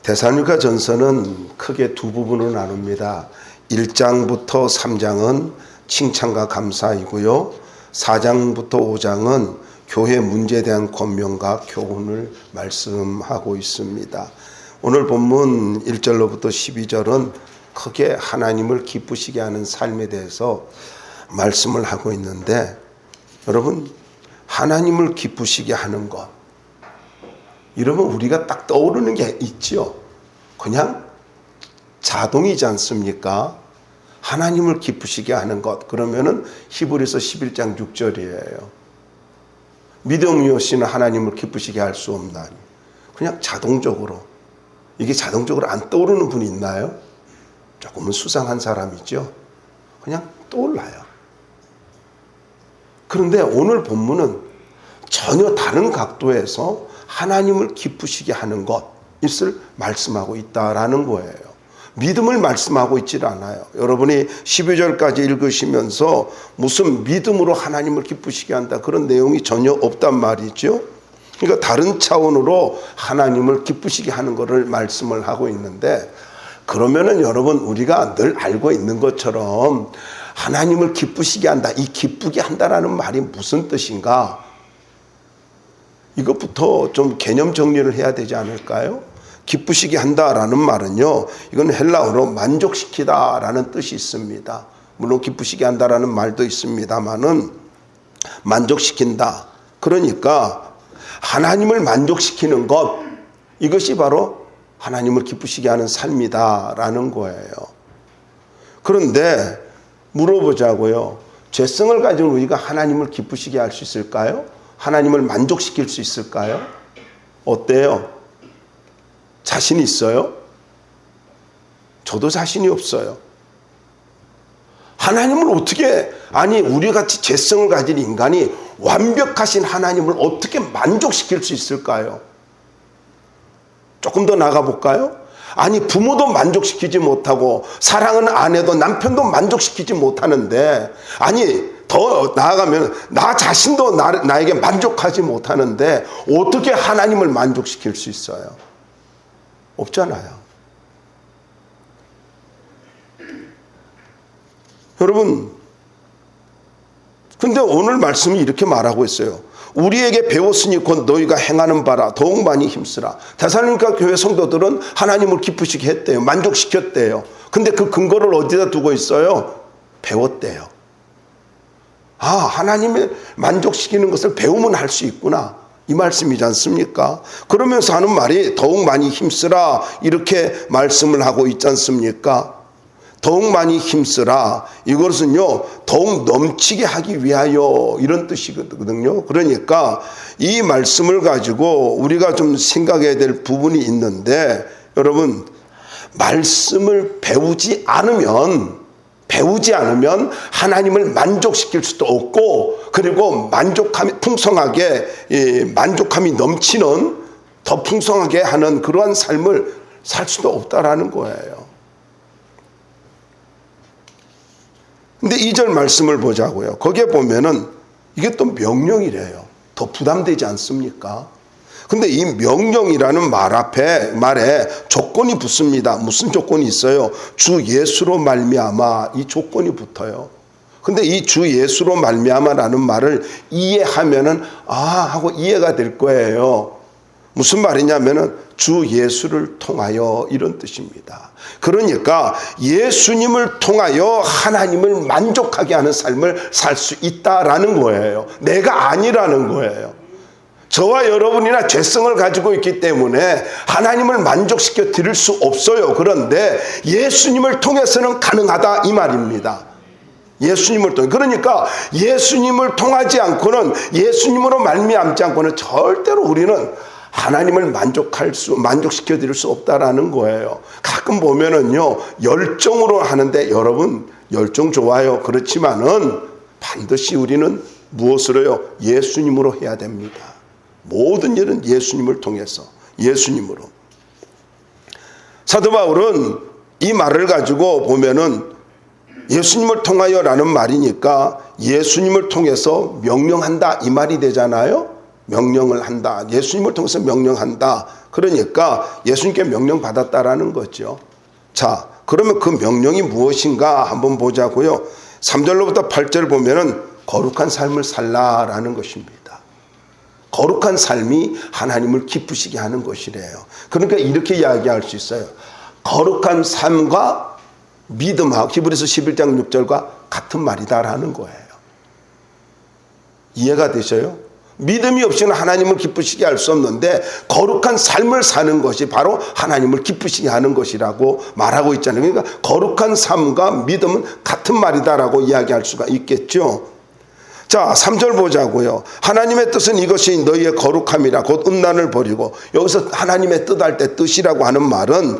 데살로니가 전서는 크게 두 부분으로 나눕니다. 1장부터 3장은 칭찬과 감사이고요. 4장부터 5장은 교회 문제에 대한 권면과 교훈을 말씀하고 있습니다. 오늘 본문 1절로부터 12절은 크게 하나님을 기쁘시게 하는 삶에 대해서 말씀을 하고 있는데, 여러분, 하나님을 기쁘시게 하는 것, 이러면 우리가 딱 떠오르는 게 있지요. 그냥 자동이지 않습니까? 하나님을 기쁘시게 하는 것, 그러면은 히브리서 11장 6절이에요. 믿음이 없이는 하나님을 기쁘시게 할 수 없나니. 그냥 자동적으로, 이게 자동적으로 안 떠오르는 분이 있나요? 조금은 수상한 사람이죠. 그냥 떠올라요. 그런데 오늘 본문은 전혀 다른 각도에서 하나님을 기쁘시게 하는 것을 말씀하고 있다라는 거예요. 믿음을 말씀하고 있질 않아요. 여러분이 12절까지 읽으시면서 무슨 믿음으로 하나님을 기쁘시게 한다, 그런 내용이 전혀 없단 말이죠. 그러니까 다른 차원으로 하나님을 기쁘시게 하는 것을 말씀을 하고 있는데, 그러면은 여러분, 우리가 늘 알고 있는 것처럼 하나님을 기쁘시게 한다, 이 기쁘게 한다라는 말이 무슨 뜻인가? 이것부터 좀 개념 정리를 해야 되지 않을까요? 기쁘시게 한다라는 말은요, 이건 헬라어로 만족시키다라는 뜻이 있습니다. 물론 기쁘시게 한다라는 말도 있습니다만은 만족시킨다. 그러니까 하나님을 만족시키는 것, 이것이 바로 하나님을 기쁘시게 하는 삶이다라는 거예요. 그런데 물어보자고요. 죄성을 가진 우리가 하나님을 기쁘시게 할 수 있을까요? 하나님을 만족시킬 수 있을까요? 어때요? 자신 있어요? 저도 자신이 없어요. 하나님을 어떻게, 아니 우리같이 죄성을 가진 인간이 완벽하신 하나님을 어떻게 만족시킬 수 있을까요? 조금 더 나가볼까요? 아니 부모도 만족시키지 못하고 사랑하는 아내도 남편도 만족시키지 못하는데, 아니 더 나아가면 나 자신도 나에게 만족하지 못하는데 어떻게 하나님을 만족시킬 수 있어요? 없잖아요. 여러분, 근데 오늘 말씀이 이렇게 말하고 있어요. 우리에게 배웠으니 곧 너희가 행하는 바라 더욱 많이 힘쓰라. 데살로니가 교회 성도들은 하나님을 기쁘시게 했대요. 만족시켰대요. 근데 그 근거를 어디다 두고 있어요? 배웠대요. 아, 하나님을 만족시키는 것을 배우면 할 수 있구나, 이 말씀이지 않습니까? 그러면서 하는 말이 더욱 많이 힘쓰라, 이렇게 말씀을 하고 있지 않습니까? 더욱 많이 힘쓰라, 이것은요 더욱 넘치게 하기 위하여, 이런 뜻이거든요. 그러니까 이 말씀을 가지고 우리가 좀 생각해야 될 부분이 있는데, 여러분, 말씀을 배우지 않으면 하나님을 만족시킬 수도 없고, 그리고 만족함이 풍성하게, 만족함이 넘치는, 더 풍성하게 하는 그러한 삶을 살 수도 없다라는 거예요. 근데 2절 말씀을 보자고요. 거기에 보면은 이게 또 명령이래요. 더 부담되지 않습니까? 근데 이 명령이라는 말에 조건이 붙습니다. 무슨 조건이 있어요? 주 예수로 말미암아, 이 조건이 붙어요. 근데 이 주 예수로 말미암아라는 말을 이해하면은 하고 이해가 될 거예요. 무슨 말이냐면은 주 예수를 통하여, 이런 뜻입니다. 그러니까 예수님을 통하여 하나님을 만족하게 하는 삶을 살 수 있다라는 거예요. 내가 아니라는 거예요. 저와 여러분이나 죄성을 가지고 있기 때문에 하나님을 만족시켜 드릴 수 없어요. 그런데 예수님을 통해서는 가능하다, 이 말입니다. 예수님을 통해. 그러니까 예수님을 통하지 않고는, 예수님으로 말미암지 않고는 절대로 우리는 하나님을 만족시켜 드릴 수 없다라는 거예요. 가끔 보면은요, 열정으로 하는데, 여러분, 열정 좋아요. 그렇지만은 반드시 우리는 무엇으로요? 예수님으로 해야 됩니다. 모든 일은 예수님을 통해서, 예수님으로. 사도 바울은 이 말을 가지고 보면은 예수님을 통하여라는 말이니까 예수님을 통해서 명령한다, 이 말이 되잖아요. 명령을 한다. 예수님을 통해서 명령한다. 그러니까 예수님께 명령받았다라는 거죠. 자, 그러면 그 명령이 무엇인가 한번 보자고요. 3절로부터 8절 보면은 거룩한 삶을 살라라는 것입니다. 거룩한 삶이 하나님을 기쁘시게 하는 것이래요. 그러니까 이렇게 이야기할 수 있어요. 거룩한 삶과 믿음하고 히브리서 11장 6절과 같은 말이다라는 거예요. 이해가 되셔요? 믿음이 없이는 하나님을 기쁘시게 할 수 없는데 거룩한 삶을 사는 것이 바로 하나님을 기쁘시게 하는 것이라고 말하고 있잖아요. 그러니까 거룩한 삶과 믿음은 같은 말이다라고 이야기할 수가 있겠죠. 자, 3절 보자고요. 하나님의 뜻은 이것이 너희의 거룩함이라 곧 음란을 버리고, 여기서 하나님의 뜻할 때 뜻이라고 하는 말은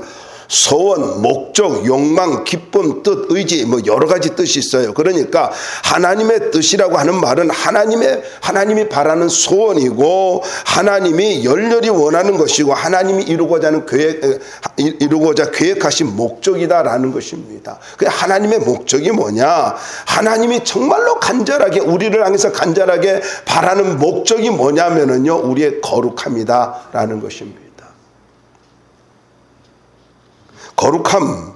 소원, 목적, 욕망, 기쁨, 뜻, 의지 뭐 여러 가지 뜻이 있어요. 그러니까 하나님의 뜻이라고 하는 말은 하나님이 바라는 소원이고 하나님이 열렬히 원하는 것이고 하나님이 이루고자 계획하신 목적이다라는 것입니다. 그 하나님의 목적이 뭐냐? 하나님이 정말로 간절하게 우리를 향해서 간절하게 바라는 목적이 뭐냐면은요, 우리의 거룩함이다라는 것입니다. 거룩함,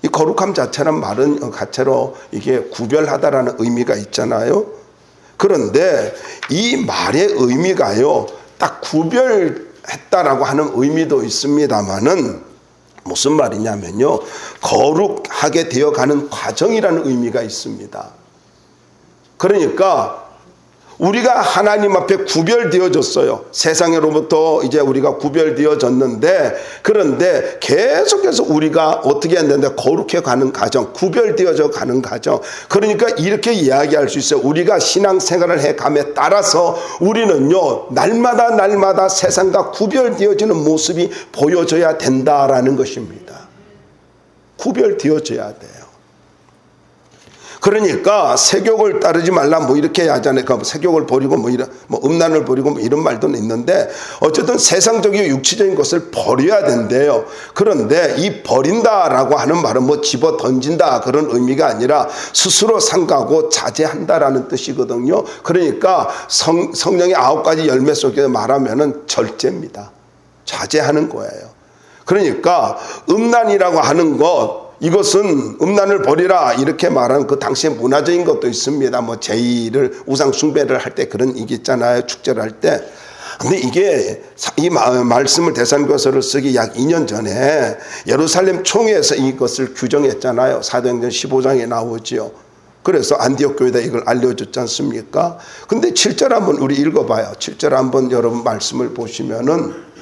이 거룩함 자체란 말은 가체로 이게 구별하다라는 의미가 있잖아요. 그런데 이 말의 의미가요, 딱 구별했다라고 하는 의미도 있습니다만은 무슨 말이냐면요, 거룩하게 되어가는 과정이라는 의미가 있습니다. 그러니까 우리가 하나님 앞에 구별되어졌어요. 세상으로부터 이제 우리가 구별되어졌는데, 그런데 계속해서 우리가 어떻게 해야 되는데 거룩해 가는 과정, 구별되어져 가는 과정. 그러니까 이렇게 이야기할 수 있어요. 우리가 신앙생활을 해감에 따라서 우리는요, 날마다 세상과 구별되어지는 모습이 보여져야 된다라는 것입니다. 구별되어져야 돼요. 그러니까 세욕을 따르지 말라 뭐 이렇게 하잖아요. 세욕을 버리고 뭐 음란을 버리고 뭐 이런 말도 있는데, 어쨌든 세상적이고 육체적인 것을 버려야 된대요. 그런데 이 버린다라고 하는 말은 뭐 집어 던진다 그런 의미가 아니라 스스로 삼가고 자제한다라는 뜻이거든요. 그러니까 성령의 9가지 열매 속에서 말하면은 절제입니다. 자제하는 거예요. 그러니까 음란이라고 하는 것, 이것은 음란을 버리라 이렇게 말하는 그 당시에 문화적인 것도 있습니다. 뭐 제의를 우상 숭배를 할 때 그런 얘기 있잖아요. 축제를 할 때. 근데 이게 이 말씀을 데살로니가서를 쓰기 약 2년 전에 예루살렘 총회에서 이것을 규정했잖아요. 사도행전 15장에 나오지요. 그래서 안디옥 교회에다 이걸 알려줬지 않습니까? 근데 7절 한번 우리 읽어봐요. 7절 한번 여러분 말씀을 보시면은,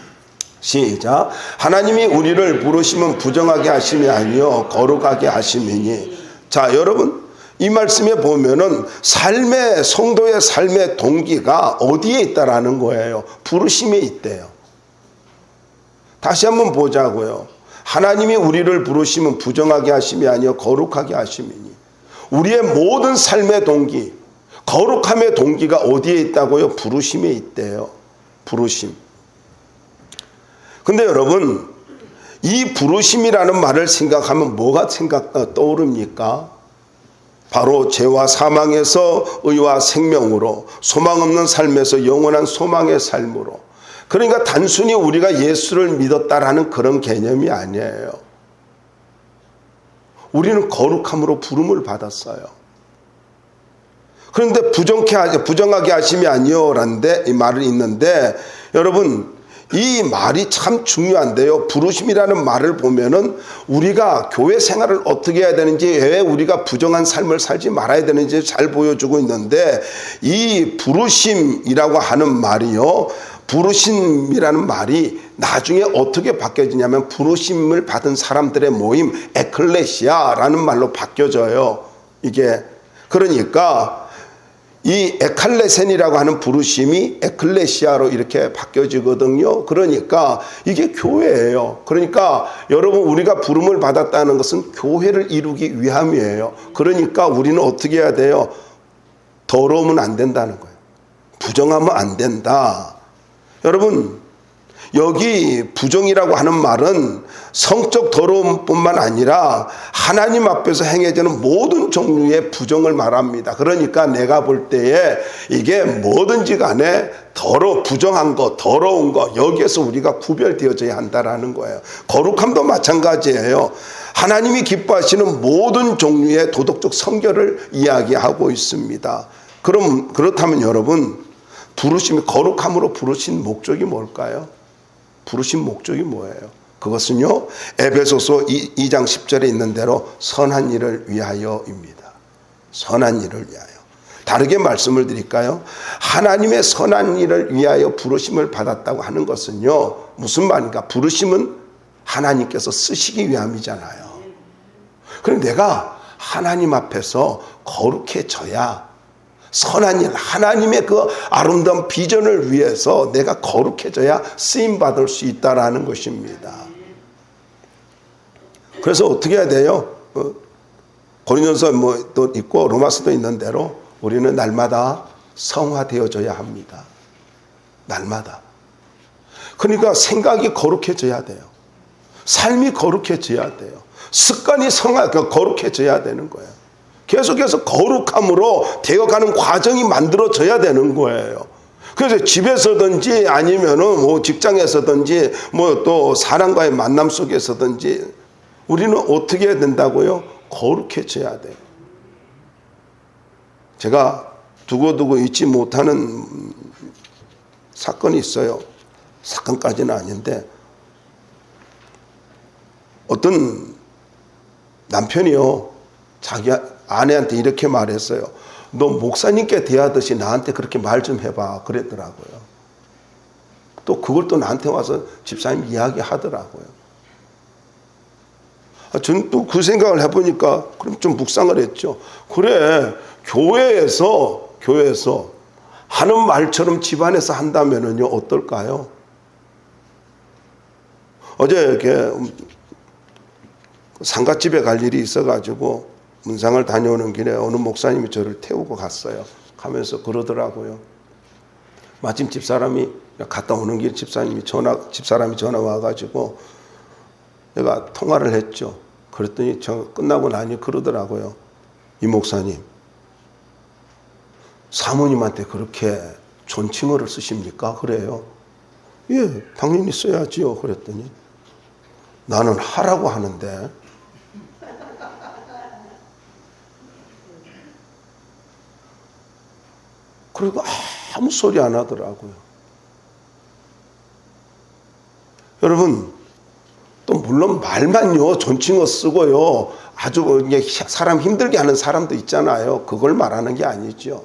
시작. 하나님이 우리를 부르시면 부정하게 하심이 아니요 거룩하게 하심이니. 자, 여러분 이 말씀에 보면은 성도의 삶의 동기가 어디에 있다라는 거예요? 부르심에 있대요. 다시 한번 보자고요. 하나님이 우리를 부르시면 부정하게 하심이 아니요 거룩하게 하심이니. 우리의 모든 삶의 동기, 거룩함의 동기가 어디에 있다고요? 부르심에 있대요. 부르심. 근데 여러분, 이 부르심이라는 말을 생각하면 뭐가 떠오릅니까? 바로 죄와 사망에서 의와 생명으로, 소망 없는 삶에서 영원한 소망의 삶으로. 그러니까 단순히 우리가 예수를 믿었다라는 그런 개념이 아니에요. 우리는 거룩함으로 부름을 받았어요. 그런데 부정하게 하심이 아니요라는데 이 말이 있는데, 여러분 이 말이 참 중요한데요. 부르심이라는 말을 보면은 우리가 교회 생활을 어떻게 해야 되는지, 왜 우리가 부정한 삶을 살지 말아야 되는지 잘 보여주고 있는데, 이 부르심이라고 하는 말이요, 부르심이라는 말이 나중에 어떻게 바뀌어지냐면 부르심을 받은 사람들의 모임, 에클레시아라는 말로 바뀌어져요. 이게 그러니까 이 에칼레센이라고 하는 부르심이 에클레시아로 이렇게 바뀌어지거든요. 그러니까 이게 교회예요. 그러니까 여러분, 우리가 부름을 받았다는 것은 교회를 이루기 위함이에요. 그러니까 우리는 어떻게 해야 돼요? 더러우면 안 된다는 거예요. 부정하면 안 된다. 여러분, 여기 부정이라고 하는 말은 성적 더러움뿐만 아니라 하나님 앞에서 행해지는 모든 종류의 부정을 말합니다. 그러니까 내가 볼 때에 이게 뭐든지 간에 부정한 거, 더러운 거, 여기에서 우리가 구별되어져야 한다라는 거예요. 거룩함도 마찬가지예요. 하나님이 기뻐하시는 모든 종류의 도덕적 성결을 이야기하고 있습니다. 그렇다면 여러분, 거룩함으로 부르신 목적이 뭘까요? 부르신 목적이 뭐예요? 그것은요, 에베소서 2장 10절에 있는 대로 선한 일을 위하여입니다. 선한 일을 위하여. 다르게 말씀을 드릴까요? 하나님의 선한 일을 위하여 부르심을 받았다고 하는 것은요, 무슨 말인가? 부르심은 하나님께서 쓰시기 위함이잖아요. 그럼 내가 하나님 앞에서 거룩해져야 선한 일, 하나님의 그 아름다운 비전을 위해서 내가 거룩해져야 쓰임받을 수 있다라는 것입니다. 그래서 어떻게 해야 돼요? 고린도서 또 있고 로마서도 있는 대로 우리는 날마다 성화되어져야 합니다. 날마다. 그러니까 생각이 거룩해져야 돼요. 삶이 거룩해져야 돼요. 습관이 거룩해져야 되는 거예요. 계속해서 거룩함으로 되어가는 과정이 만들어져야 되는 거예요. 그래서 집에서든지 아니면은 직장에서든지 또 사람과의 만남 속에서든지 우리는 어떻게 해야 된다고요? 거룩해져야 돼요. 제가 두고두고 잊지 못하는 사건이 있어요. 사건까지는 아닌데 어떤 남편이요, 자기 아내한테 이렇게 말했어요. 너 목사님께 대하듯이 나한테 그렇게 말 좀 해봐 그랬더라고요. 또 그걸 또 나한테 와서 집사님 이야기하더라고요. 저는 또 그 생각을 해보니까 그럼 좀 묵상을 했죠. 그래, 교회에서 하는 말처럼 집안에서 한다면은요 어떨까요? 어제 이렇게 상가집에 갈 일이 있어가지고 문상을 다녀오는 길에 어느 목사님이 저를 태우고 갔어요. 가면서 그러더라고요. 마침 집사람이 갔다 오는 길 집사람이 전화 와가지고 내가 통화를 했죠. 그랬더니 저 끝나고 나니 그러더라고요. 이 목사님, 사모님한테 그렇게 존칭어를 쓰십니까? 그래요. 예, 당연히 써야지요. 그랬더니 나는 하라고 하는데. 그리고 아무 소리 안 하더라고요. 여러분, 또 물론 말만요 존칭어 쓰고요 아주 사람 힘들게 하는 사람도 있잖아요. 그걸 말하는 게 아니죠.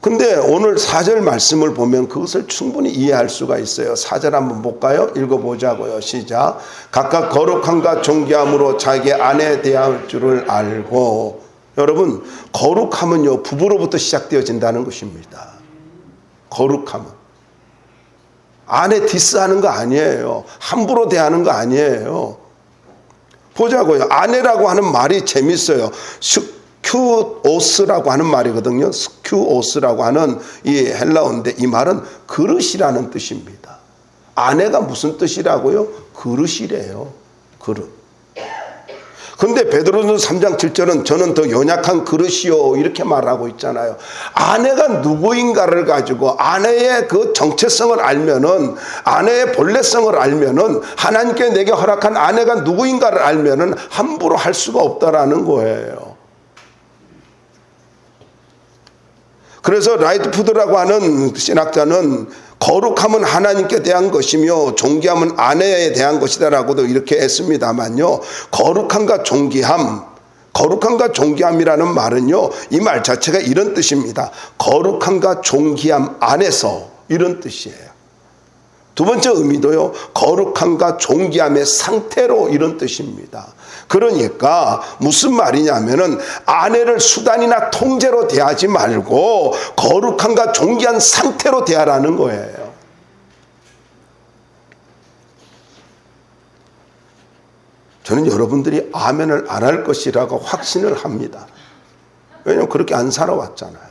근데 오늘 4절 말씀을 보면 그것을 충분히 이해할 수가 있어요. 4절 한번 볼까요? 읽어보자고요. 시작. 각각 거룩함과 존귀함으로 자기 아내에 대할 줄을 알고. 여러분, 거룩함은요 부부로부터 시작되어진다는 것입니다. 거룩함은 아내 디스하는 거 아니에요. 함부로 대하는 거 아니에요. 보자고요. 아내라고 하는 말이 재밌어요. 스큐오스라고 하는 말이거든요. 스큐오스라고 하는 이 헬라어인데 이 말은 그릇이라는 뜻입니다. 아내가 무슨 뜻이라고요? 그릇이래요. 그릇. 근데 베드로전서 3장 7절은 저는 더 연약한 그릇이요 이렇게 말하고 있잖아요. 아내가 누구인가를 가지고 아내의 그 정체성을 알면은, 아내의 본래성을 알면은, 하나님께 내게 허락한 아내가 누구인가를 알면은 함부로 할 수가 없다라는 거예요. 그래서 라이트푸드라고 하는 신학자는 거룩함은 하나님께 대한 것이며 존귀함은 아내에 대한 것이다라고도 이렇게 했습니다만요. 거룩함과 존귀함이라는 말은요, 이 말 자체가 이런 뜻입니다. 거룩함과 존귀함 안에서, 이런 뜻이에요. 두 번째 의미도요, 거룩함과 존귀함의 상태로, 이런 뜻입니다. 그러니까 무슨 말이냐면은 아내를 수단이나 통제로 대하지 말고 거룩함과 존귀한 상태로 대하라는 거예요. 저는 여러분들이 아멘을 안 할 것이라고 확신을 합니다. 왜냐하면 그렇게 안 살아왔잖아요.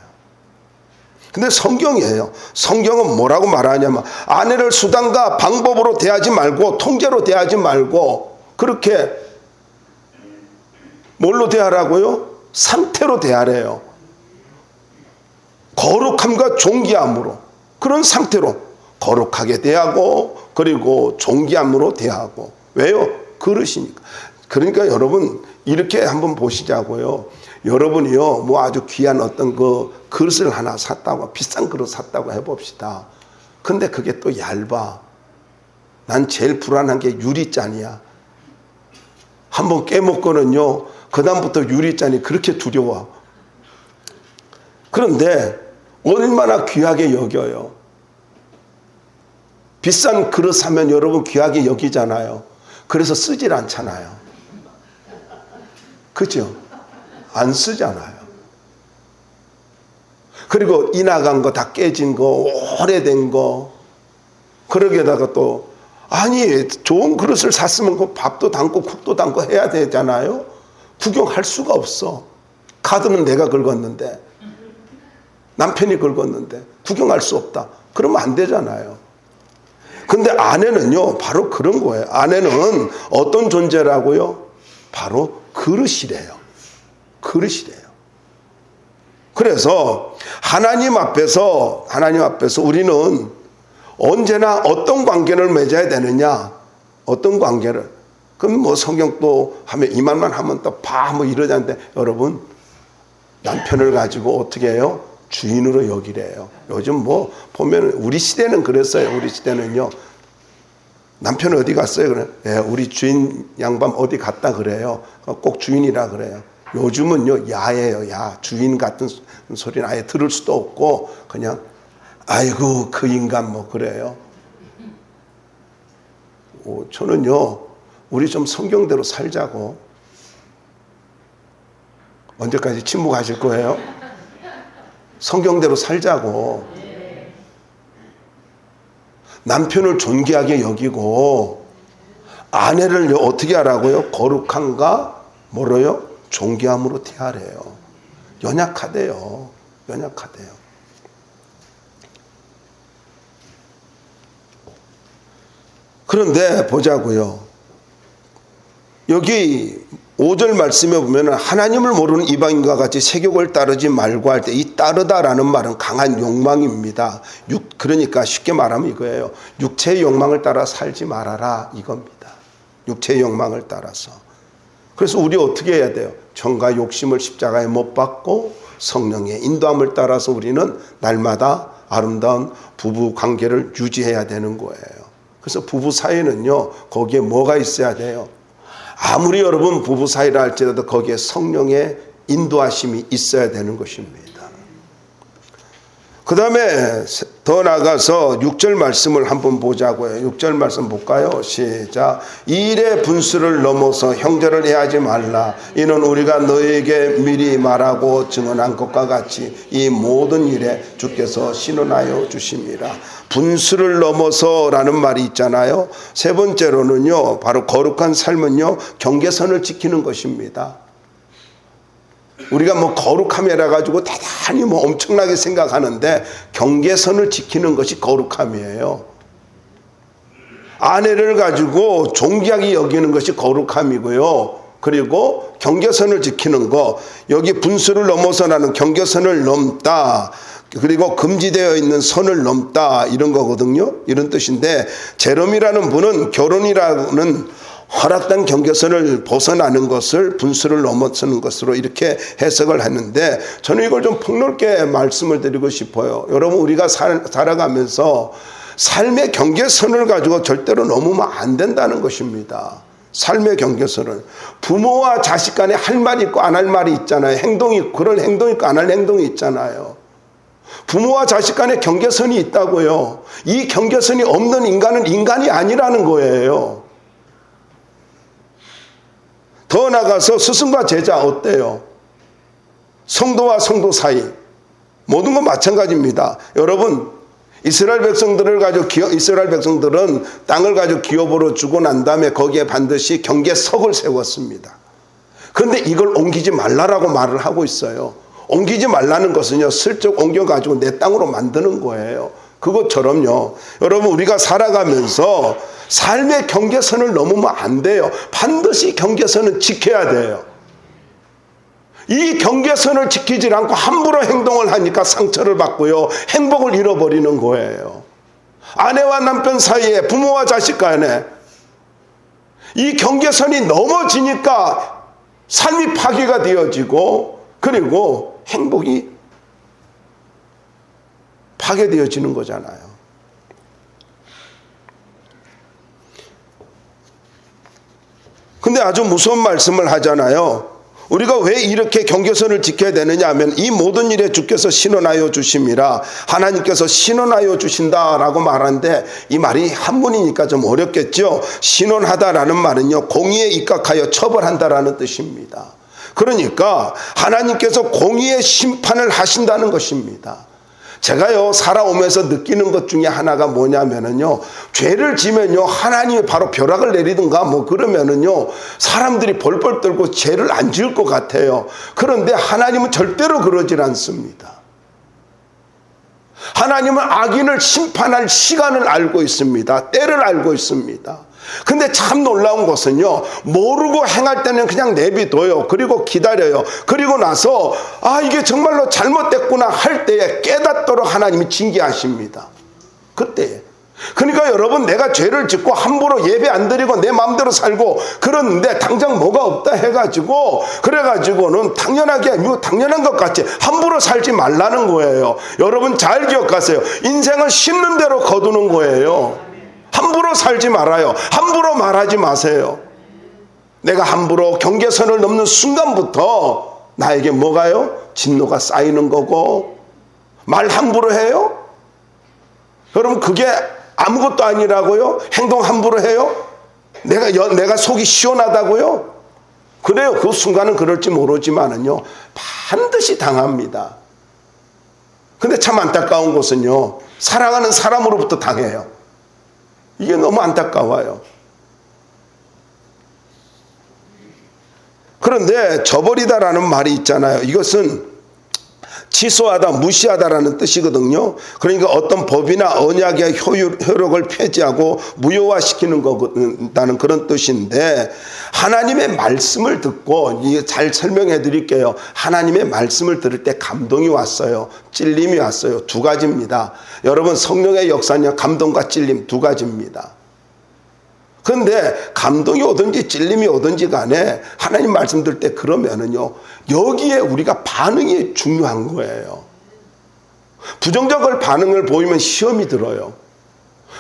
근데 성경이에요. 성경은 뭐라고 말하냐면 아내를 수단과 방법으로 대하지 말고 통제로 대하지 말고 그렇게 뭘로 대하라고요? 상태로 대하래요. 거룩함과 존귀함으로 그런 상태로 거룩하게 대하고 그리고 존귀함으로 대하고 왜요? 그릇이니까. 그러니까 여러분 이렇게 한번 보시자고요. 여러분이요 뭐 아주 귀한 어떤 그 그릇을 하나 샀다고 비싼 그릇 샀다고 해봅시다. 근데 그게 또 얇아. 난 제일 불안한 게 유리잔이야. 한번 깨먹고는요 그 다음부터 유리잔이 그렇게 두려워. 그런데 얼마나 귀하게 여겨요. 비싼 그릇 사면 여러분 귀하게 여기잖아요. 그래서 쓰질 않잖아요. 그죠? 안 쓰잖아요. 그리고 이나간 거 다 깨진 거 오래된 거 그러게다가 또 아니 좋은 그릇을 샀으면 그 밥도 담고 국도 담고 해야 되잖아요. 구경할 수가 없어. 카드는 내가 긁었는데 남편이 긁었는데 구경할 수 없다. 그러면 안 되잖아요. 근데 아내는요 바로 그런 거예요. 아내는 어떤 존재라고요? 바로 그릇이래요. 그릇이래요. 그래서 하나님 앞에서 우리는 언제나 어떤 관계를 맺어야 되느냐? 어떤 관계를? 그럼 뭐 성경 또 하면 이 말만 하면 또 뭐 이러자는데 여러분 남편을 가지고 어떻게 해요? 주인으로 여기래요. 요즘 뭐 보면 우리 시대는 그랬어요. 우리 시대는요. 남편 어디 갔어요? 그래. 예, 우리 주인 양반 어디 갔다 그래요. 꼭 주인이라 그래요. 요즘은요 야예요. 야. 주인 같은 소리는 아예 들을 수도 없고 그냥 아이고 그 인간 뭐 그래요. 저는요 우리 좀 성경대로 살자고. 언제까지 침묵하실 거예요? 성경대로 살자고. 남편을 존귀하게 여기고 아내를 어떻게 하라고요? 거룩함과 뭐로요? 존귀함으로 대하래요. 연약하대요. 연약하대요. 그런데 보자고요. 여기 5절 말씀에 보면 하나님을 모르는 이방인과 같이 세욕을 따르지 말고 할 때 이 따르다라는 말은 강한 욕망입니다. 그러니까 쉽게 말하면 이거예요. 육체의 욕망을 따라 살지 말아라 이겁니다. 육체의 욕망을 따라서. 그래서 우리 어떻게 해야 돼요? 정과 욕심을 십자가에 못 박고 성령의 인도함을 따라서 우리는 날마다 아름다운 부부 관계를 유지해야 되는 거예요. 그래서 부부 사이는요 거기에 뭐가 있어야 돼요? 아무리 여러분 부부 사이라 할지라도 거기에 성령의 인도하심이 있어야 되는 것입니다. 그 다음에 더 나가서 6절 말씀을 한번 보자고요. 6절 말씀 볼까요? 시작. 이 일의 분수를 넘어서 형제를 해하지 말라. 이는 우리가 너에게 미리 말하고 증언한 것과 같이 이 모든 일에 주께서 신원하여 주심이라. 분수를 넘어서라는 말이 있잖아요. 세 번째로는요 바로 거룩한 삶은요 경계선을 지키는 것입니다. 우리가 뭐 거룩함이라 가지고 대단히 뭐 엄청나게 생각하는데 경계선을 지키는 것이 거룩함이에요. 아내를 가지고 존귀하게 여기는 것이 거룩함이고요. 그리고 경계선을 지키는 거, 여기 분수를 넘어서라는 경계선을 넘다, 그리고 금지되어 있는 선을 넘다 이런 거거든요. 이런 뜻인데 제롬이라는 분은 결혼이라는 허락된 경계선을 벗어나는 것을 분수를 넘어서는 것으로 이렇게 해석을 했는데 저는 이걸 좀 폭넓게 말씀을 드리고 싶어요. 여러분 우리가 살아가면서 삶의 경계선을 가지고 절대로 넘으면 안 된다는 것입니다. 삶의 경계선을. 부모와 자식 간에 할 말이 있고 안 할 말이 있잖아요. 행동이 그런 행동이 있고 안 할 행동이 있잖아요. 부모와 자식 간에 경계선이 있다고요. 이 경계선이 없는 인간은 인간이 아니라는 거예요. 더 나가서 스승과 제자 어때요? 성도와 성도 사이 모든 건 마찬가지입니다. 여러분 이스라엘 백성들을 가지고 이스라엘 백성들은 땅을 가지고 기업으로 주고 난 다음에 거기에 반드시 경계석을 세웠습니다. 그런데 이걸 옮기지 말라라고 말을 하고 있어요. 옮기지 말라는 것은요, 슬쩍 옮겨가지고 내 땅으로 만드는 거예요. 그것처럼요, 여러분, 우리가 살아가면서 삶의 경계선을 넘으면 안 돼요. 반드시 경계선은 지켜야 돼요. 이 경계선을 지키지 않고 함부로 행동을 하니까 상처를 받고요, 행복을 잃어버리는 거예요. 아내와 남편 사이에, 부모와 자식 간에 이 경계선이 넘어지니까 삶이 파괴가 되어지고, 그리고 행복이 파괴되어지는 거잖아요. 근데 아주 무서운 말씀을 하잖아요. 우리가 왜 이렇게 경계선을 지켜야 되느냐 하면, 이 모든 일에 주께서 신원하여 주심이라, 하나님께서 신원하여 주신다라고 말하는데, 이 말이 한문이니까 좀 어렵겠죠. 신원하다라는 말은요, 공의에 입각하여 처벌한다라는 뜻입니다. 그러니까 하나님께서 공의의 심판을 하신다는 것입니다. 제가요, 살아오면서 느끼는 것 중에 하나가 뭐냐면은요, 죄를 지면요, 하나님이 바로 벼락을 내리든가 뭐 그러면은요, 사람들이 벌벌 떨고 죄를 안 지을 것 같아요. 그런데 하나님은 절대로 그러질 않습니다. 하나님은 악인을 심판할 시간을 알고 있습니다. 때를 알고 있습니다. 근데 참 놀라운 것은요, 모르고 행할 때는 그냥 내비둬요. 그리고 기다려요. 그리고 나서 이게 정말로 잘못됐구나 할 때에 깨닫도록 하나님이 징계하십니다. 그때에. 그러니까 여러분, 내가 죄를 짓고 함부로 예배 안 드리고 내 마음대로 살고 그러는데 당장 뭐가 없다 해가지고, 그래가지고는 당연하게, 당연한 것 같이 함부로 살지 말라는 거예요. 여러분 잘 기억하세요. 인생은 심는 대로 거두는 거예요. 함부로 살지 말아요. 함부로 말하지 마세요. 내가 함부로 경계선을 넘는 순간부터 나에게 뭐가요? 진노가 쌓이는 거고, 말 함부로 해요? 여러분, 그게 아무것도 아니라고요? 행동 함부로 해요? 내가 속이 시원하다고요? 그래요. 그 순간은 그럴지 모르지만은요, 반드시 당합니다. 근데 참 안타까운 것은요, 사랑하는 사람으로부터 당해요. 이게 너무 안타까워요. 그런데 저버리다라는 말이 있잖아요. 이것은 취소하다, 무시하다라는 뜻이거든요. 그러니까 어떤 법이나 언약의 효력을 폐지하고 무효화시키는 거다는 그런 뜻인데, 하나님의 말씀을 듣고, 이게 잘 설명해 드릴게요. 하나님의 말씀을 들을 때 감동이 왔어요. 찔림이 왔어요. 두 가지입니다. 여러분, 성령의 역사는 감동과 찔림 두 가지입니다. 그런데 감동이 오든지 찔림이 오든지 간에 하나님 말씀 들을 때 그러면은요, 여기에 우리가 반응이 중요한 거예요. 부정적인 반응을 보이면 시험이 들어요.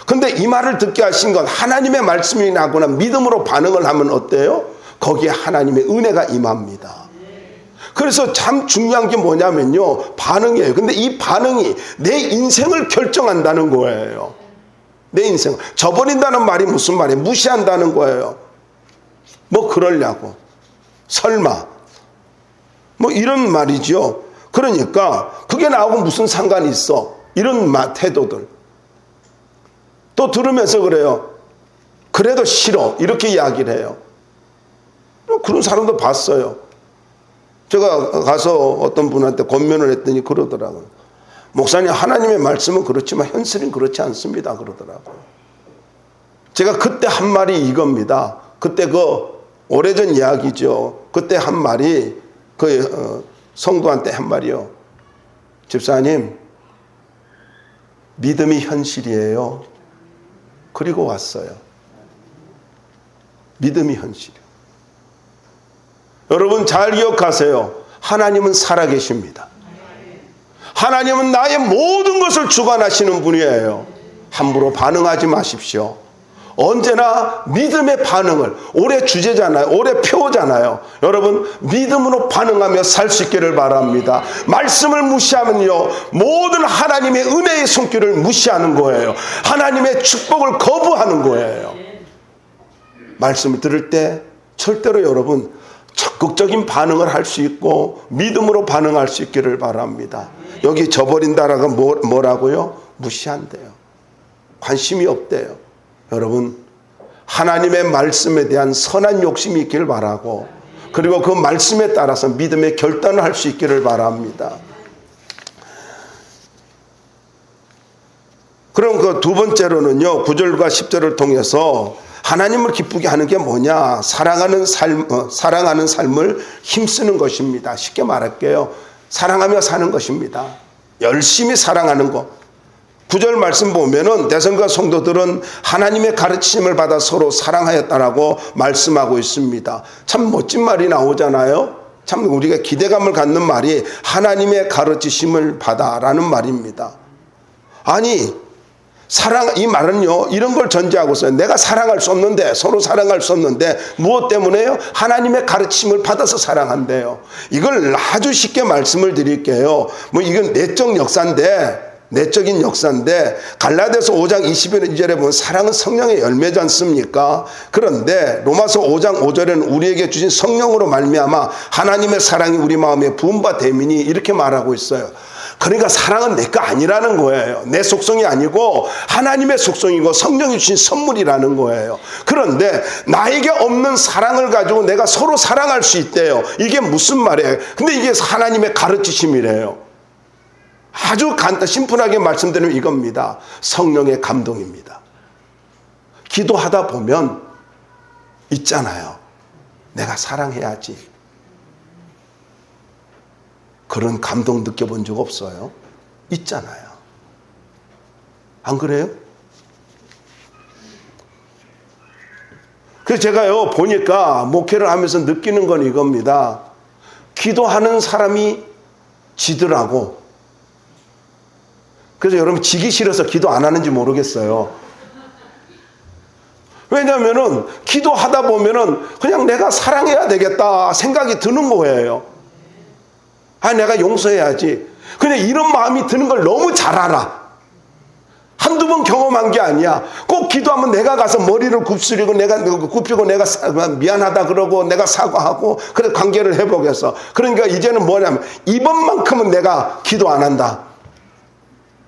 근데 이 말을 듣게 하신 건 하나님의 말씀이 나거나 믿음으로 반응을 하면 어때요? 거기에 하나님의 은혜가 임합니다. 그래서 참 중요한 게 뭐냐면요, 반응이에요. 근데 이 반응이 내 인생을 결정한다는 거예요. 내 인생. 저버린다는 말이 무슨 말이에요? 무시한다는 거예요. 뭐 그러려고, 설마, 뭐 이런 말이죠. 그러니까 그게 나하고 무슨 상관이 있어? 이런 태도들. 또 들으면서 그래요. 그래도 싫어. 이렇게 이야기를 해요. 그런 사람도 봤어요. 제가 가서 어떤 분한테 권면을 했더니 그러더라고요. 목사님, 하나님의 말씀은 그렇지만 현실은 그렇지 않습니다. 그러더라고요. 제가 그때 한 말이 이겁니다. 그때 오래전 이야기죠. 그때 한 말이 성도한테 한 말이요. 집사님, 믿음이 현실이에요. 그리고 왔어요. 믿음이 현실이에요. 여러분 잘 기억하세요. 하나님은 살아계십니다. 하나님은 나의 모든 것을 주관하시는 분이에요. 함부로 반응하지 마십시오. 언제나 믿음의 반응을, 올해 주제잖아요. 올해 표잖아요. 여러분, 믿음으로 반응하며 살 수 있기를 바랍니다. 말씀을 무시하면요, 모든 하나님의 은혜의 손길을 무시하는 거예요. 하나님의 축복을 거부하는 거예요. 말씀을 들을 때 절대로 여러분 적극적인 반응을 할 수 있고 믿음으로 반응할 수 있기를 바랍니다. 여기 저버린다라고 뭐라고요? 무시한대요. 관심이 없대요. 여러분, 하나님의 말씀에 대한 선한 욕심이 있길 바라고, 그리고 그 말씀에 따라서 믿음의 결단을 할 수 있기를 바랍니다. 그럼 그 두 번째로는요, 9절과 10절을 통해서 하나님을 기쁘게 하는 게 뭐냐? 사랑하는 삶을 힘쓰는 것입니다. 쉽게 말할게요. 사랑하며 사는 것입니다. 열심히 사랑하는 것. 9절 말씀 보면은 대성과 성도들은 하나님의 가르침을 받아 서로 사랑하였다라고 말씀하고 있습니다. 참 멋진 말이 나오잖아요. 참 우리가 기대감을 갖는 말이 하나님의 가르치심을 받아라는 말입니다. 아니, 이 말은요, 이런 걸 전제하고 있어요. 내가 사랑할 수 없는데, 서로 사랑할 수 없는데, 무엇 때문에요? 하나님의 가르침을 받아서 사랑한대요. 이걸 아주 쉽게 말씀을 드릴게요. 뭐 이건 내적인 역사인데, 갈라디아서 5장 22절에 보면 사랑은 성령의 열매지 않습니까? 그런데 로마서 5장 5절에는 우리에게 주신 성령으로 말미암아 하나님의 사랑이 우리 마음에 부음바 되미니 이렇게 말하고 있어요. 그러니까 사랑은 내 거 아니라는 거예요. 내 속성이 아니고 하나님의 속성이고 성령이 주신 선물이라는 거예요. 그런데 나에게 없는 사랑을 가지고 내가 서로 사랑할 수 있대요. 이게 무슨 말이에요? 근데 이게 하나님의 가르치심이래요. 아주 심플하게 말씀드리면 이겁니다. 성령의 감동입니다. 기도하다 보면 있잖아요. 내가 사랑해야지. 그런 감동 느껴본 적 없어요? 있잖아요. 안 그래요? 그래서 제가요, 보니까 목회를 하면서 느끼는 건 이겁니다. 기도하는 사람이 지더라고. 그래서 여러분 지기 싫어서 기도 안 하는지 모르겠어요. 왜냐면은 기도하다 보면은 그냥 내가 사랑해야 되겠다 생각이 드는 거예요. 내가 용서해야지. 그냥 이런 마음이 드는 걸 너무 잘 알아. 한두 번 경험한 게 아니야. 꼭 기도하면 내가 가서 머리를 굽히고 내가 미안하다 그러고 내가 사과하고 그래 관계를 회복해서. 그러니까 이제는 뭐냐면 이번만큼은 내가 기도 안 한다.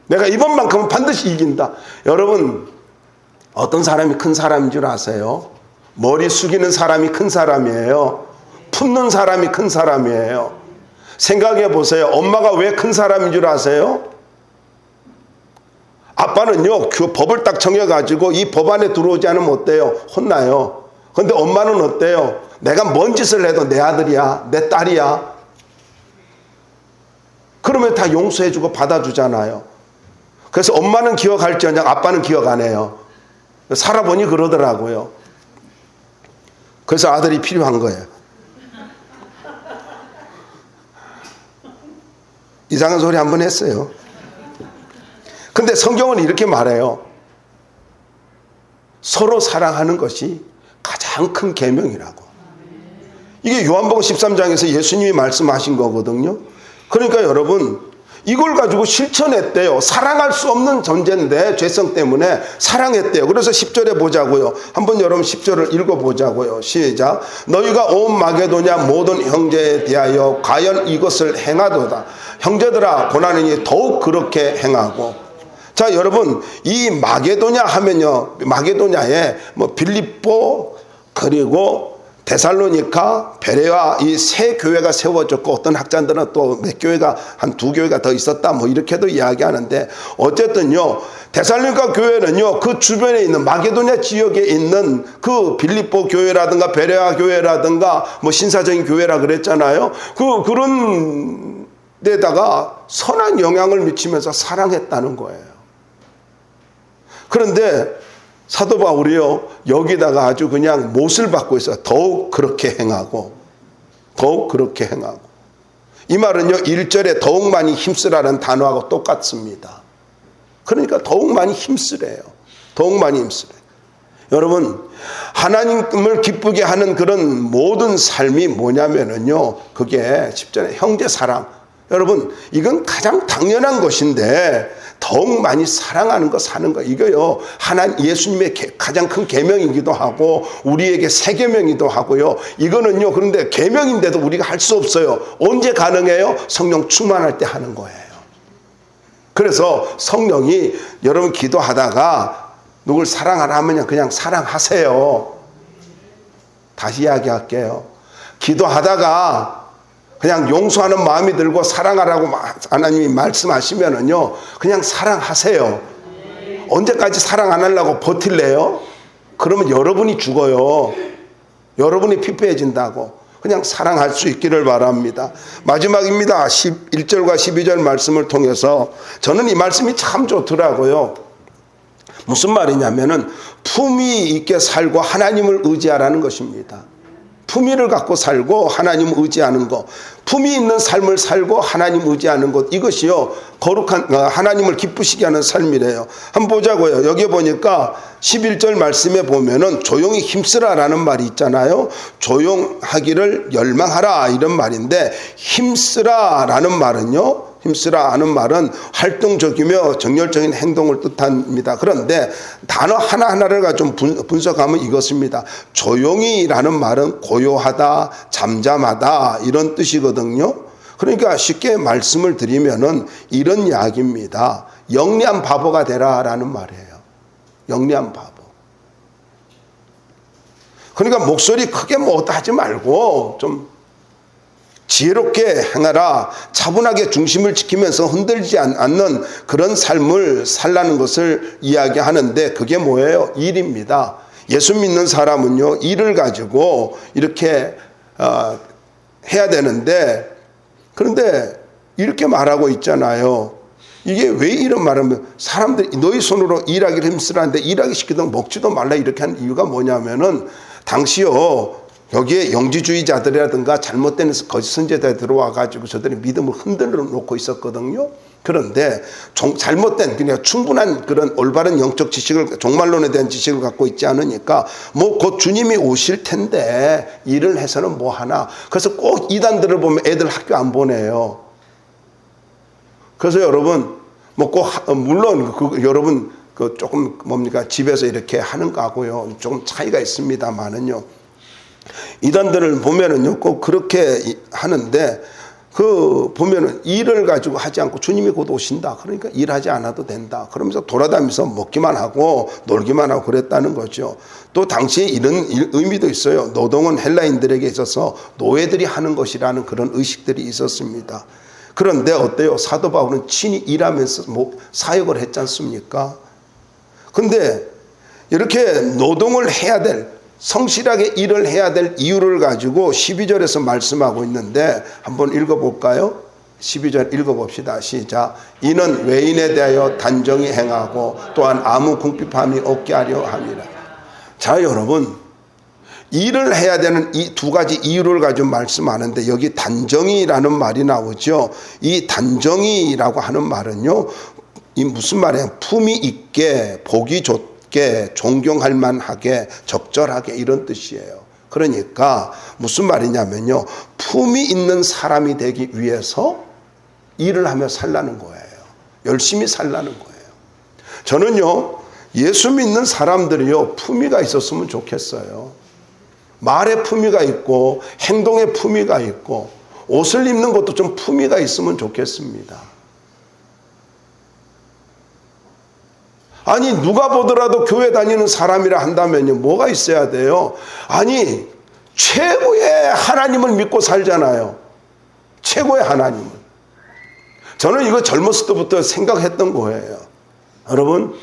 내가 이번만큼은 반드시 이긴다. 여러분, 어떤 사람이 큰 사람인 줄 아세요? 머리 숙이는 사람이 큰 사람이에요. 품는 사람이 큰 사람이에요. 생각해 보세요. 엄마가 왜 큰 사람인 줄 아세요? 아빠는요, 그 법을 딱 정해가지고 이 법 안에 들어오지 않으면 어때요? 혼나요. 근데 엄마는 어때요? 내가 뭔 짓을 해도 내 아들이야, 내 딸이야. 그러면 다 용서해주고 받아주잖아요. 그래서 엄마는 기억할지언정 아빠는 기억 안 해요. 살아보니 그러더라고요. 그래서 아들이 필요한 거예요. 이상한 소리 한 번 했어요. 근데 성경은 이렇게 말해요. 서로 사랑하는 것이 가장 큰 계명이라고. 이게 요한복음 13장에서 예수님이 말씀하신 거거든요. 그러니까 여러분, 이걸 가지고 실천했대요. 사랑할 수 없는 존재인데 죄성 때문에 사랑했대요. 그래서 10절에 보자고요. 한번 여러분 10절을 읽어보자고요. 시작. 너희가 온 마게도냐 모든 형제에 대하여 과연 이것을 행하도다. 형제들아 고난이니 더욱 그렇게 행하고. 자, 여러분, 이 마게도냐 하면요, 마게도냐에 뭐 빌립보 그리고 데살로니가, 베레아 이 세 교회가 세워졌고, 어떤 학자들은 또 몇 교회가 한 두 교회가 더 있었다 뭐 이렇게도 이야기하는데, 어쨌든요 데살로니가 교회는요 그 주변에 있는 마게도냐 지역에 있는 그 빌립보 교회라든가 베레아 교회라든가 뭐 신사적인 교회라 그랬잖아요. 그런 데다가 선한 영향을 미치면서 사랑했다는 거예요. 그런데 사도 바울이요, 여기다가 아주 그냥 못을 받고 있어요. 더욱 그렇게 행하고, 더욱 그렇게 행하고. 이 말은요, 1절에 더욱 많이 힘쓰라는 단어하고 똑같습니다. 그러니까 더욱 많이 힘쓰래요. 더욱 많이 힘쓰래요. 여러분, 하나님을 기쁘게 하는 그런 모든 삶이 뭐냐면은요, 그게 10절에 형제 사랑. 여러분, 이건 가장 당연한 것인데 더욱 많이 사랑하는 거, 사는 거, 이거요 예수님의 가장 큰 계명이기도 하고 우리에게 새 계명이기도 하고요. 이거는요, 그런데 계명인데도 우리가 할 수 없어요. 언제 가능해요? 성령 충만할 때 하는 거예요. 그래서 성령이 여러분 기도하다가 누굴 사랑하라 하면 그냥 사랑하세요. 다시 이야기할게요. 기도하다가 그냥 용서하는 마음이 들고 사랑하라고 하나님이 말씀하시면은요, 그냥 사랑하세요. 언제까지 사랑 안 하려고 버틸래요? 그러면 여러분이 죽어요. 여러분이 피폐해진다고. 그냥 사랑할 수 있기를 바랍니다. 마지막입니다. 11절과 12절 말씀을 통해서 저는 이 말씀이 참 좋더라고요. 무슨 말이냐면은 품위 있게 살고 하나님을 의지하라는 것입니다. 품위를 갖고 살고 하나님을 의지하는 것, 품위 있는 삶을 살고 하나님 의지하는 것, 이것이요 거룩한 하나님을 기쁘시게 하는 삶이래요. 한번 보자고요. 여기 보니까 11절 말씀에 보면은 조용히 힘쓰라라는 말이 있잖아요. 조용하기를 열망하라 이런 말인데, 힘쓰라라는 말은요, 힘쓰라 하는 말은 활동적이며 정열적인 행동을 뜻합니다. 그런데 단어 하나하나를 좀 분석하면 이것입니다. 조용히라는 말은 고요하다, 잠잠하다 이런 뜻이거든요. 그러니까 쉽게 말씀을 드리면은 이런 이야기입니다. 영리한 바보가 되라라는 말이에요. 영리한 바보. 그러니까 목소리 크게 뭐 하지 말고 좀 지혜롭게 행하라, 차분하게 중심을 지키면서 흔들리지 않는 그런 삶을 살라는 것을 이야기하는데, 그게 뭐예요? 일입니다. 예수 믿는 사람은요, 일을 가지고 이렇게 해야 되는데, 그런데 이렇게 말하고 있잖아요. 이게 왜 이런 말하면, 사람들이 너희 손으로 일하기를 힘쓰라는데 일하기 시키던 먹지도 말라 이렇게 한 이유가 뭐냐면은, 당시요 여기에 영지주의자들이라든가 잘못된 거짓 선지자들이 들어와 가지고 저들이 믿음을 흔들어 놓고 있었거든요. 그런데 잘못된, 그냥 충분한 그런 올바른 영적 지식을, 종말론에 대한 지식을 갖고 있지 않으니까 뭐 곧 주님이 오실 텐데 일을 해서는 뭐 하나. 그래서 꼭 이단들을 보면 애들 학교 안 보내요. 그래서 여러분 뭐 꼭 물론 여러분 조금 뭡니까 집에서 이렇게 하는 거하고요 조금 차이가 있습니다만은요, 이단들을 보면은요 꼭 그렇게 하는데, 보면은 일을 가지고 하지 않고 주님이 곧 오신다, 그러니까 일하지 않아도 된다 그러면서 돌아다니면서 먹기만 하고 놀기만 하고 그랬다는 거죠. 또 당시에 이런 의미도 있어요. 노동은 헬라인들에게 있어서 노예들이 하는 것이라는 그런 의식들이 있었습니다. 그런데 어때요? 사도 바울은 친히 일하면서 사역을 했지 않습니까? 근데 이렇게 노동을 해야 될, 성실하게 일을 해야 될 이유를 가지고 12절에서 말씀하고 있는데, 한번 읽어볼까요? 12절 읽어봅시다. 시작. 이는 외인에 대하여 단정히 행하고 또한 아무 궁핍함이 없게 하려 함이라. 자, 여러분, 일을 해야 되는 이 두 가지 이유를 가지고 말씀하는데, 여기 단정이라는 말이 나오죠. 이 단정이라고 하는 말은요, 이 무슨 말이에요? 품위 있게, 보기 좋게, 존경할 만하게, 적절하게 이런 뜻이에요. 그러니까 무슨 말이냐면요, 품위 있는 사람이 되기 위해서 일을 하며 살라는 거예요. 열심히 살라는 거예요. 저는요, 예수 믿는 사람들이요 품위가 있었으면 좋겠어요. 말에 품위가 있고 행동에 품위가 있고 옷을 입는 것도 좀 품위가 있으면 좋겠습니다. 아니, 누가 보더라도 교회 다니는 사람이라 한다면요 뭐가 있어야 돼요? 아니, 최고의 하나님을 믿고 살잖아요. 최고의 하나님을. 저는 이거 젊었을 때부터 생각했던 거예요. 여러분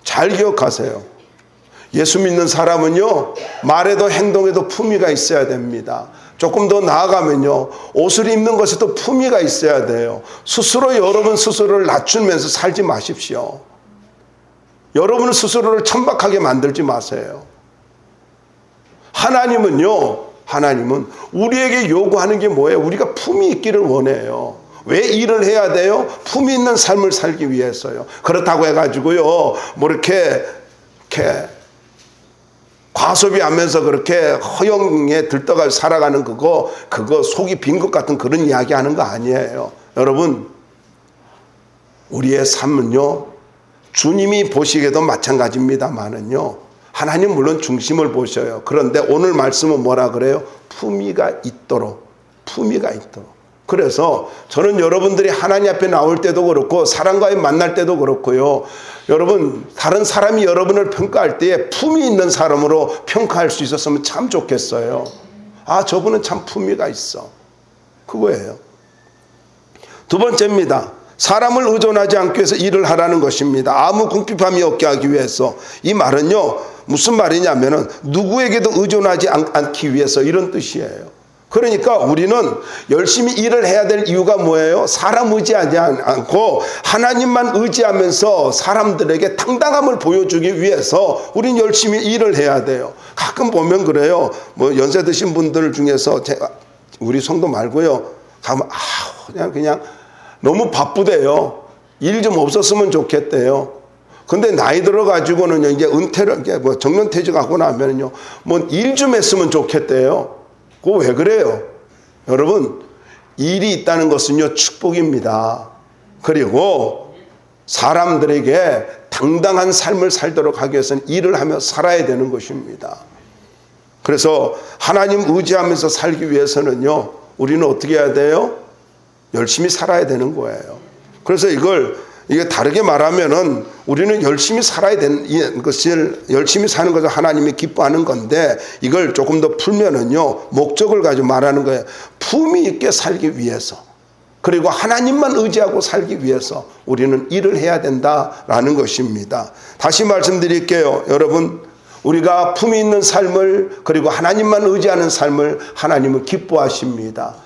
잘 기억하세요. 예수 믿는 사람은요 말에도 행동에도 품위가 있어야 됩니다. 조금 더 나아가면요 옷을 입는 것에도 품위가 있어야 돼요. 스스로 여러분 스스로를 낮추면서 살지 마십시오. 여러분 스스로를 천박하게 만들지 마세요. 하나님은 우리에게 요구하는 게 뭐예요? 우리가 품위 있기를 원해요. 왜 일을 해야 돼요? 품위 있는 삶을 살기 위해서요. 그렇다고 해가지고요 뭐 이렇게 과소비하면서 그렇게 허영에 들떠가 살아가는 그거 속이 빈 것 같은 그런 이야기 하는 거 아니에요. 여러분, 우리의 삶은요 주님이 보시기에도 마찬가지입니다만은요 하나님 물론 중심을 보셔요. 그런데 오늘 말씀은 뭐라 그래요? 품위가 있도록. 그래서 저는 여러분들이 하나님 앞에 나올 때도 그렇고 사람과의 만날 때도 그렇고요, 여러분 다른 사람이 여러분을 평가할 때에 품위 있는 사람으로 평가할 수 있었으면 참 좋겠어요. 아, 저분은 참 품위가 있어. 그거예요. 두 번째입니다. 사람을 의존하지 않기 위해서 일을 하라는 것입니다. 아무 궁핍함이 없게 하기 위해서. 이 말은요, 무슨 말이냐면은 누구에게도 의존하지 않기 위해서, 이런 뜻이에요. 그러니까 우리는 열심히 일을 해야 될 이유가 뭐예요? 사람 의지하지 않고 하나님만 의지하면서 사람들에게 당당함을 보여주기 위해서 우린 열심히 일을 해야 돼요. 가끔 보면 그래요. 뭐 연세 드신 분들 중에서 제가 우리 성도 말고요, 가면 그냥 너무 바쁘대요. 일 좀 없었으면 좋겠대요. 근데 나이 들어가지고는 이제 은퇴를, 뭐 정년퇴직하고 나면요, 뭐 일 좀 했으면 좋겠대요. 그거 왜 그래요? 여러분, 일이 있다는 것은요, 축복입니다. 그리고 사람들에게 당당한 삶을 살도록 하기 위해서는 일을 하며 살아야 되는 것입니다. 그래서 하나님 의지하면서 살기 위해서는요, 우리는 어떻게 해야 돼요? 열심히 살아야 되는 거예요. 그래서 이게 다르게 말하면은 우리는 열심히 살아야 되는 것을, 열심히 사는 것을 하나님이 기뻐하는 건데, 이걸 조금 더 풀면은요, 목적을 가지고 말하는 거예요. 품위 있게 살기 위해서, 그리고 하나님만 의지하고 살기 위해서 우리는 일을 해야 된다라는 것입니다. 다시 말씀드릴게요. 여러분, 우리가 품위 있는 삶을, 그리고 하나님만 의지하는 삶을 하나님은 기뻐하십니다.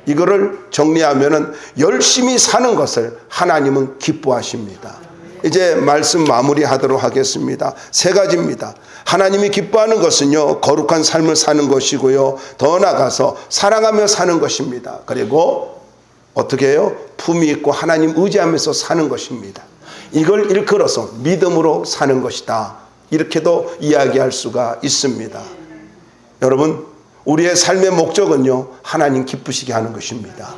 이거를 정리하면은 열심히 사는 것을 하나님은 기뻐하십니다. 이제 말씀 마무리하도록 하겠습니다. 세 가지입니다. 하나님이 기뻐하는 것은요, 거룩한 삶을 사는 것이고요, 더 나아가서 사랑하며 사는 것입니다. 그리고 어떻게 해요? 품위 있고 하나님 의지하면서 사는 것입니다. 이걸 일컬어서 믿음으로 사는 것이다, 이렇게도 이야기할 수가 있습니다. 여러분, 우리의 삶의 목적은요, 하나님 기쁘시게 하는 것입니다.